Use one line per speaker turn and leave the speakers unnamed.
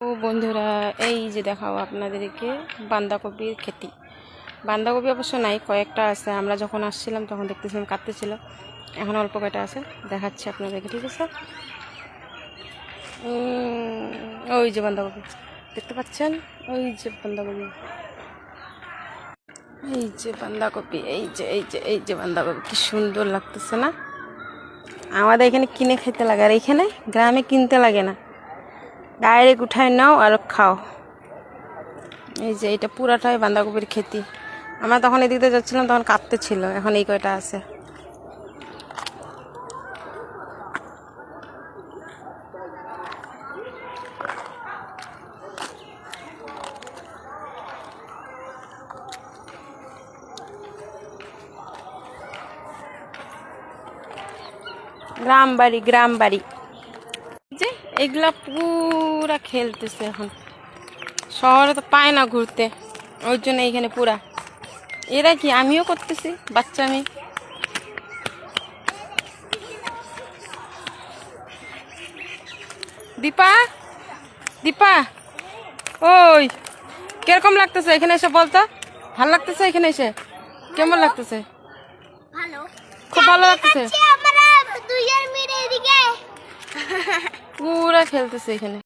ও বন্ধুরা, এই যে দেখাও আপনাদেরকে বাঁধাকপির খেতি। বাঁধাকপি অবশ্য নাই, কয়েকটা আছে। আমরা যখন আসছিলাম তখন দেখতেছিলাম কাটতেছিল, এখন অল্প কয়টা আছে, দেখাচ্ছি আপনাদেরকে, ঠিক আছে? ওই যে বাঁধাকপি দেখতে পাচ্ছেন, ওই যে বাঁধাকপি, এই যে বাঁধাকপি, এই যে বাঁধাকপি, কি সুন্দর লাগতেছে না? আমাদের এখানে কিনে খেতে লাগে, আর এখানে গ্রামে কিনতে লাগে না, ডাইরেক্ট উঠায় নাও আর খাও। এই যে এটা পুরাটাই বাঁধাকপির খেতি। আমরা তখন এদিকে যাচ্ছিলাম, তখন কাটতে ছিল, এখন এই কয়টা আছে। গ্রাম বাড়ি যে এগুলা পুরা খেলতেছে এখন। শহরে তো পায় না ঘুরতে, ওই জন্য এইখানে পুরা। এরা কি, আমিও করতেছি, বাচ্চা আমি। দীপা, দীপা, ওই কিরকম লাগতেছে এখানে এসে বলতো? ভালো লাগতেছে এখানে এসে? কেমন লাগতেছে? খুব ভালো লাগতেছে, পুরা খেলতেছে এখানে।